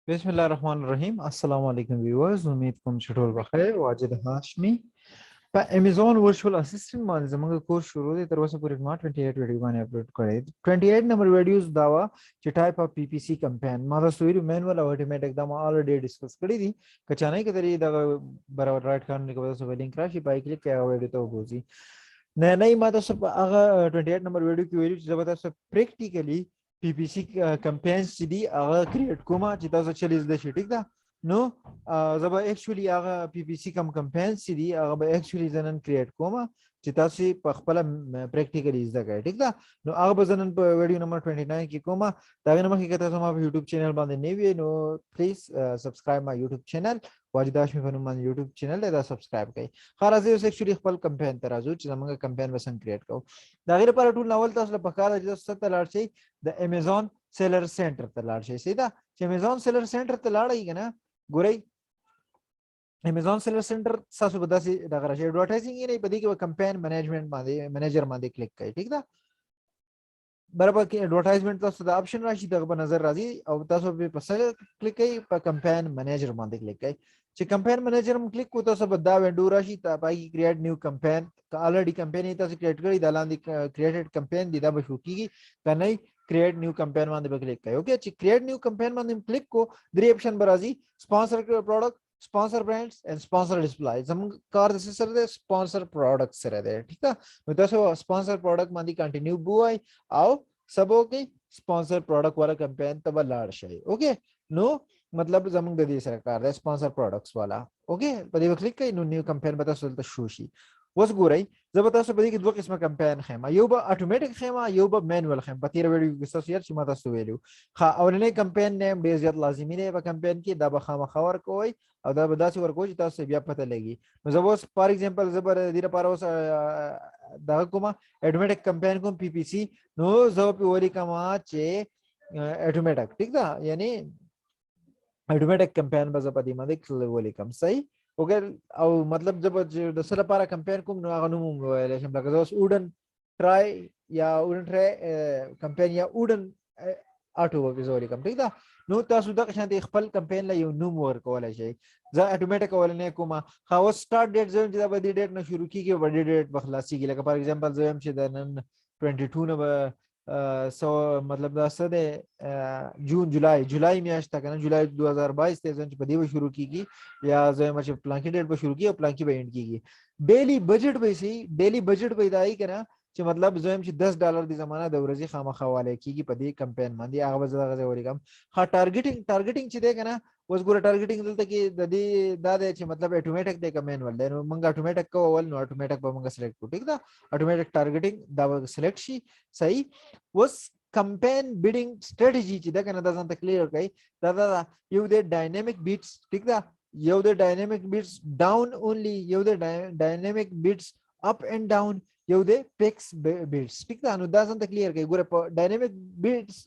बिस्मिल्लाहिर्रहमानिर्रहीम अस्सलाम वालेकुम व्यूअर्स उम्मीद कोम छटोल बखैर वाजिद हाशमी په ایمیزون ورچوال اسسټنټ باندې زموږ کورس شروع دی تر اوسه پورې ما 28 ویډیو باندې اپلوډ کړی 28 نمبر ویډیوز دا وا چې ټایپ اف پی پی سی کمپین ما تاسو ویلو مینوال او اتوماتیک دا ما الریډي ډیسکس کړی دي کچانه کې درې دا برابر رائټ کارن کې تاسو لینک راشي پای کلیک کړئ او ویډیو ته وګورئ نه ما تاسو هغه 28 نمبر ویډیو کې ویلو چې زبردست پریکټیکلی پی پی سی کمپینز چې دي هغه کریټ کومه چې تاسو چلیز د شي ټیک ده نو زبا اکچولی هغه پی پی سی کم کمپینز چې دي هغه به اکچولی زنن کریټ کومه چې تاسو په خپل پریکټیکلی زده کوئ ټیک ده نو هغه به زنن په ویډیو نمبر 29 کې کومه دا نه مخکې تاسو ما په یوټیوب چینل باندې نه وی نو پلیز سبسکرایب ما یوټیوب چینل واجد هاشمی په نوم باندې یوټیوب چینل دا سبسکرایب کړئ خلاص اوس اکچولی خپل کمپین ته راځو چې زموږ کمپین وسنګ کریټ کوو دا غیر پر ټول ناول تاسو په کار د ست لاړ شي د ایمیزون سیلر سنټر ته لاړ شي سیدا چې ایمیزون سیلر سنټر ته لاړی کنه ګورئ ایمیزون سیلر سنټر تاسو به داسې د غرض ایڈورټایزینګ نه په دې کې کمپین منیجمنت باندې منیجر باندې کلیک کړئ ٹھیک ده برابر کې ایڈورټایزمنت تاسو د اپشن راشي دغه په نظر راځي او تاسو په پسل کلیک کړئ په کمپین منیجر باندې کلیک کړئ چې کمپین منیجر هم کلیک کو تاسو به دا وینډو راشي ته پای کریټ نیو کمپین کا الریډي کمپین تاسو کریټ کړی د لاندې کریټډ کمپین دی دا به شو کیږي کنه کریټ نیو کمپین باندې کلیک کړئ اوکې چې کریټ نیو کمپین باندې کلیک کو درې اپشن به راځي سپانسر پروډکټ sponsor brands and sponsor display زموږ کار د سره د sponsor product سره دی ٹھیک ده نو تاسو sponsor product باندې کنټینیو بوای او سبو کې sponsor product والا کمپین ته ولاړ شي اوکې نو مطلب زموږ د دې سره کار دی sponsor products والا اوکې په دې کلیک کړئ نو نیو کمپین به تاسو ته شو شي وس ګورئ زه به تاسو په دې کې دوه قسمه کمپین خېما یو به اتوماتیک خېما یو به مینوال خېما په تیر ویډیو کې تاسو یې چې ما تاسو ویلو ښه اولنې کمپین نیم ډیر زیات لازمي دی په کمپین کې دا به خامخا ورکوي او دا به داسې ورکوي چې تاسو بیا پته لګي نو زه اوس فار ایگزامپل زه به دې لپاره اوس دا کومه اتوماتیک کمپین کوم پی پی سی نو زه په وری کما چې اتوماتیک ټیک ده یعنی اتوماتیک کمپین به زه په دې باندې ولیکم صحیح اوګر او مطلب جب د سره لپاره کمپین کوم نو هغه نوم ویل شم لکه اوس وډن ټرای یا وډن ټرای کمپین یا وډن اټو وګزوري کوم ٹھیک ده نو تاسو د شانتي خپل کمپین لا یو نوم ورکول شي زه اتوماتیک ولنه کومه خو سٹارټ ډیټ زم چې د بدی ډیټ نه شروع کیږي بدی ډیټ بخلاصيږي لکه فار ایگزامپل زم چې د نن 22 نه سو مطلب دا څه ده جون جولای میاشت تا کنه جولای 2022 ته ځن په دې شروع کیږي یا زم چې پلان کې ډیټ به شروع کیږي او پلان کې به اینډ کیږي ډیلی بجټ به سي ډیلی بجټ پیدای کنه چې مطلب زم چې $10 دی زمانہ د ورځې خامخواله کیږي په دې کمپین باندې هغه زغه وریګم ها ټارګټینګ چې دی کنه اوس ګوره ټارګټینګ دلته کې د دې دا دی چې مطلب اتوماتیک دی کمین ول دی نو موږ اتوماتیک کوول نو اتوماتیک به موږ سلیکټ کوو ٹھیک ده اتوماتیک ټارګټینګ دا سلیکټ شي صحیح اوس کمپین بیډینګ سټریټجی چې دا کنه دا ځان ته کلیر کړئ دا یو دی ډاینامیک بیټس ټیک ده یو دی ډاینامیک بیټس ډاون اونلی یو دی ډاینامیک بیټس اپ اینڈ ډاون یو دی پکس بیټس ټیک ده نو دا ځان ته کلیر کړئ ګوره په ډاینامیک بیټس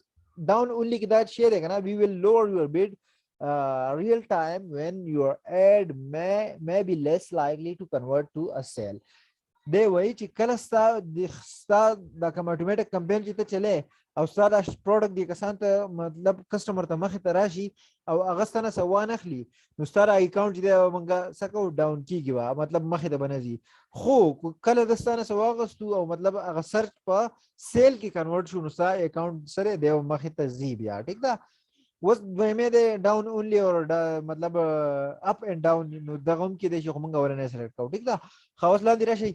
ډاون اونلی کې دا شی دی کنه وی ویل لوور یور بیټ real time when your ad may be less likely to convert to a sale دی وای چې کله ستا د کوم اتوماتیک کمپین چې ته چلے او ستا د پروډکټ دی کسان ته مطلب کسٹمر ته مخه ته راشي او هغه ستنه سوان اخلي نو ستا اکاونټ دی مونږه سکو ډاون کیږي مطلب مخه ته بنځي خو کله د ستنه سواغستو او مطلب هغه سرچ په سیل کې کنورټ شو نو ستا اکاونټ سره دی مخه ته زی بیا ټیک ده وس دویمه د ډاون اونلی اور مطلب اپ اینڈ ډاون نو دغه هم کې د شي موږ ورنه سلیکټ کوو ټیک ده خاص لاندې راشي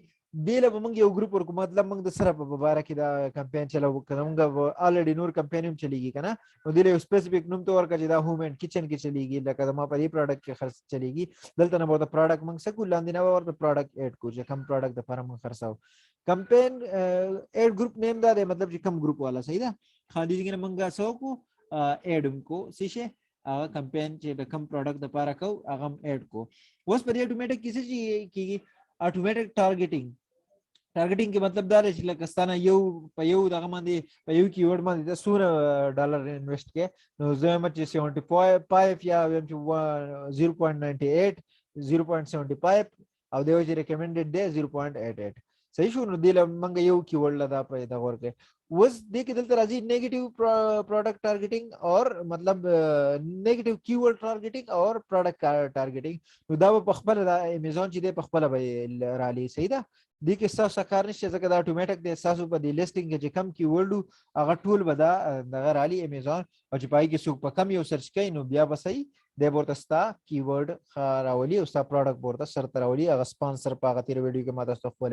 دیله موږ یو ګروپ ورکو مطلب موږ د سره په مبارک دا کمپین چلاو کنه موږ الریډي نور کمپین هم چلیږي کنه نو دیله سپیسیفیک نوم تو ورکړه چې دا هوم اینڈ کچن کې چلیږي لکه ما په دې پروډکټ کې خرڅ چلیږي دلته نه به د پروډکټ موږ سکو لاندې نه ورته پروډکټ اډ کو چې کوم پروډکټ د فارم خرڅاو کمپین اډ ګروپ نیم دا دی مطلب چې کوم ګروپ والا صحیح ده خالي کې موږ سو کو اډم کو سیشه هغه کمپین چې د کم پروډکټ د پاره کو هغه اډ کو اوس په دې اتوماتیک کیسه کیږي اتوماتیک ټارګټینګ کې مطلب دا دی چې لکه ستانه یو په یو دغه باندې په یو کیورډ باندې د $100 انویسټ کې نو زه مچ 75 یا 0.98 0.75 او دیو چې ریکمندډ دی 0.88 صحیح شو. نو دله منګه یو کیورډ لدا پیدا ورکه. وس دې کې دلته راځي نیگیټیو پروډکټ ټارګټینګ اور مطلب نیگیټیو کیورډ ټارګټینګ اور پروډکټ ټارګټینګ. نو دا په خپل د امیزون چې د په خپل به رالي. صحیح ده. دې کې تاسو کار نشته ځکه دا اتوماتیک د تاسو په دې لیسټینګ کې چې کم کیورډ هغه ټول به دا دغه رالي امیزون او چې پای کې څوک په کم یو سرچ کوي نو بیا به صحیح د ورته ستا کیورډ راولي او ستا پروډکټ ورته سر تراولي. هغه سپانسر په هغه تیر ویډیو کې ما تاسو خپل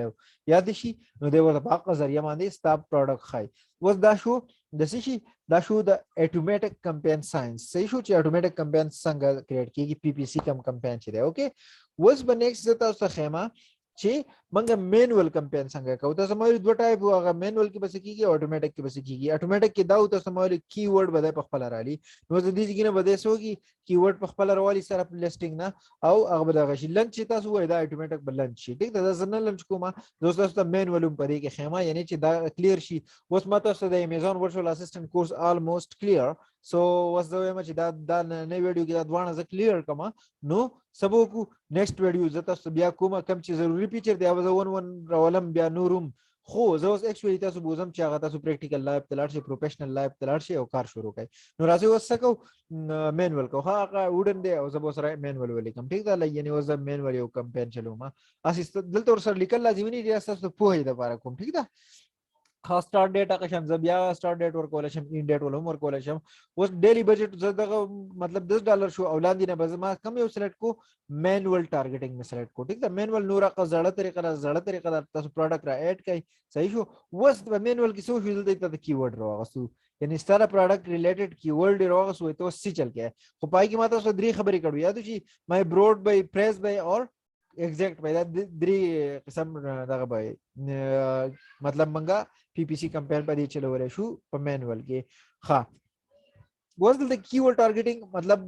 یاد شي نو د ورته په هغه ذریعہ باندې ستا پروډکټ خای. وس دا شو د شي دا شو د اتوماتیک کمپین ساينس. صحیح شو چې اتوماتیک کمپین څنګه کریټ کیږي پی پی سی کمپین چې دی. اوکې وس به نیکسټ تاسو خیمه چې منګه مینوال کمپین څنګه کوو. تاسو مې دوه ټایپ هغه مینوال کې بس کیږي او اتوماتیک کې بس کیږي. اتوماتیک کې دا تاسو مې کیورډ بده په خپل رالي نو د دې ځګنه بده سوږي کیورډ په خپل راوالي سره لیسټینګ نه او هغه بده غشي لنچ چې تاسو وای دا اتوماتیک بلنچ شي. ټیک ده زنه لنچ کومه دوست تاسو مینوال په دې کې خیمه یعنی چې دا کلیر شي. اوس ما تاسو د امیزون ورچوال اسسټنټ کورس آلموست کلیر. سو وس دا وایم چې دا نه ویډیو کې دا دوانه ز کلیر کما نو سبو کو نیکسټ ویډیو زته بیا کومه کم چې ضروری فیچر دی اوبه ون راولم بیا نورم خو زه اوس ایکچولی تاسو بوزم چې هغه تاسو پریکټیکل لایف تلار شي پروفیشنل لایف تلار شي او کار شروع کړئ. نو راځي وسکو مینوال کو هغه وډن دی او زه به سره مینوال ولیکم. ټیک ده یعنی وز مینوال یو کمپین چلو ما اساس دلته ور سره لیکل لازمي نه دی تاسو په هی د لپاره کوم. ټیک ده خاص سٹارټ ډیټ هغه شم زبیا سٹارټ ډیټ ورکول شم ان ډیټ ولوم ورکول شم. اوس ډیلی بجټ زدغه مطلب $10 شو اولاد نه بز ما کم یو سلیکټ کو مینوال ټارګټینګ می سلیکټ کو. ټیک ده مینوال نور هغه زړه طریقه تاسو پروډکټ را اډ کړئ. صحیح شو. اوس په مینوال کې څه شو دلته د کیورډ راغسو یعنی ستاره پروډکټ ریلیټډ کیورډ راغسو ته څه چل کې خو پای کې ما تاسو درې خبرې کړو یاد شي مای برود بای پریس بای اور ایگزیکٹ بای دا درې قسم دغه بای مطلب منګه پی پی سی کمپین په دې چلولې شو په مینوال کې. ها وز د کیورډ ټارګټینګ مطلب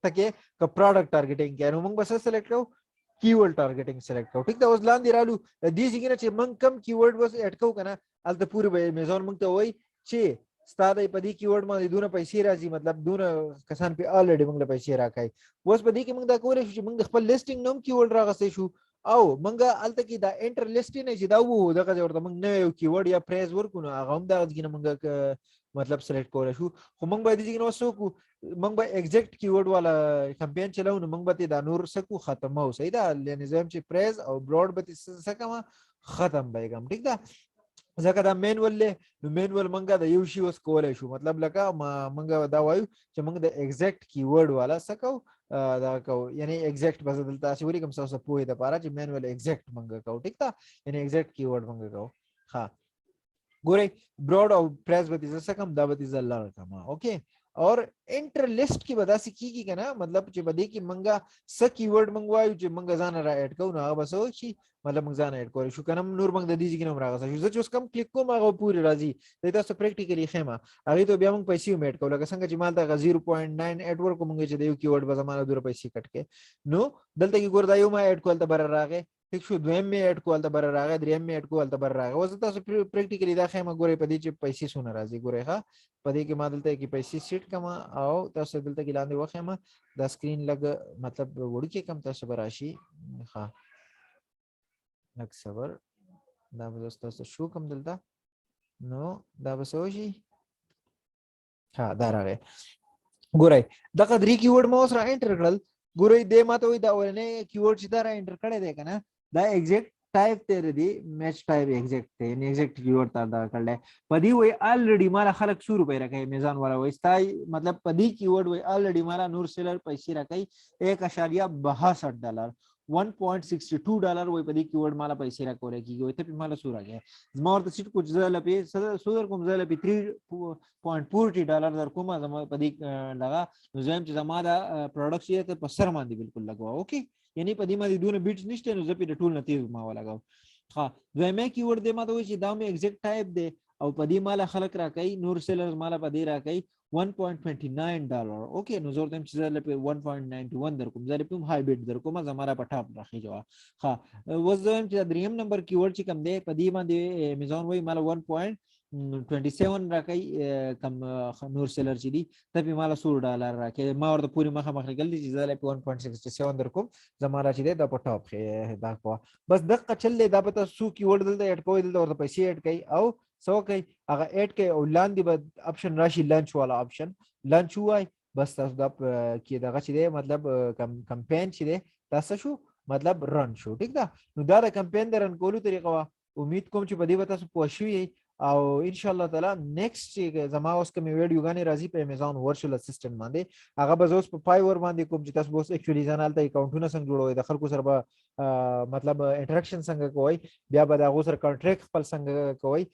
تکه ک پروډکټ ټارګټینګ کې نو موږ بس سلیکټ کړو کیورډ ټارګټینګ سلیکټ کړو. ټیک دا اوس لاندې رالو دې څنګه چې موږ کم کیورډ وس اډ کوو کنه الته پوره به امیزون موږ ته وای چې ستاره په دې کیورډ باندې دونه پیسې راځي مطلب دونه کسان په الریډي موږ له پیسې راکای. وس په دې کې موږ دا کولای شو چې موږ خپل لیسټینګ نوم کیورډ راغسې شو او منګه الته کې دا انټر لیسټینګ نه چې دا وو دغه ورته موږ نه یو کیورډ یا پریز ورکو نو هغه هم دا ځګنه موږ مطلب سلیکټ کولای شو. خو موږ به دې ځګنه وسو کو موږ به ایگزیکټ کیورډ والا کمپین چلاو نو موږ به دا نور سکو ختمو. صحیح ده نظام چې پریز او برود به سکه ختم بهګم. ټیک ده ځکه دا مینوال له مینوال منګه د یو شی وس کولای شو مطلب لکه منګه دا وایو چې موږ د ایگزیکټ کیورډ والا سکو دا کو یعنی ایگزیکټ بس دلته اسی وری کوم څه پوهه د پاره چې مینوال ایگزیکټ منګه کو. ټیک ده یعنی ایگزیکټ کیورډ منګه کو. ها ګورئ برود او پریس به دې څه کم دا به دې زلار کما. اوکې اور انټر لیسټ کې به داسې کیږي کنه مطلب چې بده کې منګه س کیورډ منګوایو چې منګه ځان را اډ کوو نو هغه بس و شي مطلب موږ ځان اډ کوو شو کنه نور موږ د دې ځګنه راغسه شو چې اوس کم کلیک کوم هغه پوری راځي دا تاسو پریکټیکلی خیمه هغه ته بیا موږ پیسې میټ کوو لکه څنګه چې مال دا 0.9 اډ ورکو موږ چې د یو کیورډ به زمانه دور پیسې کټ کې نو دلته کې ګور دا یو ما اډ کول ته بر راغې. ٹھیک شو دویم می اډ کول ته بر راغې دریم می اډ کول ته بر راغې. اوس تاسو پریکټیکلی دا خیمه ګورې په دې چې پیسې سونه راځي ګورې ها په دې کې ما دلته کې پیسې سیټ کما او تاسو دلته کې لاندې وخیمه دا سکرین لګ مطلب وړو کې کم تاسو براشي. ها لک صبر دا به تاسو شو کم دلته نو دا به سوشي ها دا راغې. ګورئ دغه درې کیورډ ما اوس را انټر کړل. ګورئ دې ماته وي دا ورنه کیورډ چې دا را انټر کړی دی کنه دا ایگزیکټ ټایپ تیر دی میچ ټایپ ایگزیکټ دی یعنی ایگزیکټ کیورډ تا دا کړل پدی وای الریډي مال خلک 100 روپے راکې میزان والا وای استای مطلب پدی کیورډ وای الریډي مال نور سیلر پیسې راکې $1.62 $1.62 وای پدی کیورډ مال پیسې راکول کیږي ته په مال سور راګه زما ورته سیټ کوم زله په سودر کوم زله په $3.40 در کومه زما پدی لگا زم چې زما دا پروډکټ یې ته په سر باندې بالکل لګوا. اوکې یعنی په دې باندې دونه بیټس نشته نو زه په ټول نتیز ما ولګاو. ها دویمه کیورډ دې ما ته وایي چې دا مې ایگزیکټ ټایپ دی او په دې مال خلک راکې نور سیلرز مال په دې راکې $1.29. اوکې نو زور تم چې زه په 1.91 در کوم زه په هاي بیټ در کوم زماره په ټاپ راخي جوه. ها وزم چې دریم نمبر کیورډ چې کم دی په دې باندې امیزون وایي مال 1.29 27 راکې کم نور سیلر چې دي ته په مال $100 راکې ما ورته پوری مخه لګل دي چې زله په 1.67 درکوم زماره چې دا په ټاپ کې دا کو بس دغه چلې دا په تاسو کې وړدل د اډ کوی د ورته پیسې اډ کوي او سو کوي هغه اډ کوي او لاندې به اپشن راشي لانچ والا اپشن لانچ وای بس تاسو دا کې دغه چې دی مطلب کمپین چې دی تاسو شو مطلب رن شو ټیک ده نو دا د کمپین د رن کولو طریقه وا امید کوم چې په دې وته تاسو پوه شئ او ان شاء الله تعالی نیکسٹ چې زما اوس کوم ویډیو غانې راځي په امیزون ورچوال اسسټنټ باندې هغه به اوس په پای ور باندې کوم چې تاسو اوس اکچولی ځانالته اکاونټونه څنګه جوړوي د خلکو سره به مطلب انټریکشن څنګه کوي بیا به دا غو سره کانټریکټ خپل څنګه کوي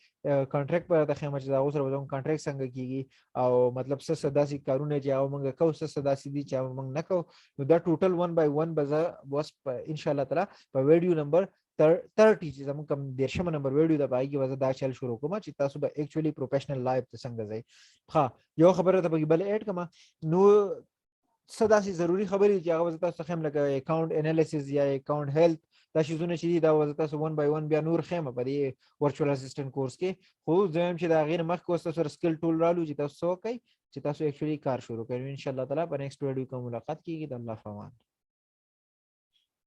کانټریکټ پر د خیمه چې دا غو سره به کانټریکټ څنګه کیږي او مطلب څه صداسي کارونه چې او موږ کو څه صداسي دي چې موږ نه کو نو دا ټوټل 1 by 1 به بس ان شاء الله تعالی په ویډیو نمبر 30 چې زموږ کوم 13 نمبر ویډیو د پای کې وځه دا چل شروع کوم چې تاسو به اکچولی پروفیشنل لایف ته څنګه ځئ ها یو خبره ته بل اډ کما نو صداسي ضروری خبرې چې هغه تاسو خیم لکه اکاونټ انالیسس یا اکاونټ هیلث دا شیزونه چې دا وځه تاسو 1 by 1 بیا نور خیمه په دې ورچوال اسسټنټ کورس کې خو زم چې دا غیر مخ کو تاسو سکل ټول رالو چې تاسو کوي چې تاسو اکچولی کار شروع کړئ ان شاء الله تعالی په نیکسټ ویډیو کې ملاقات کیږي د الله فامان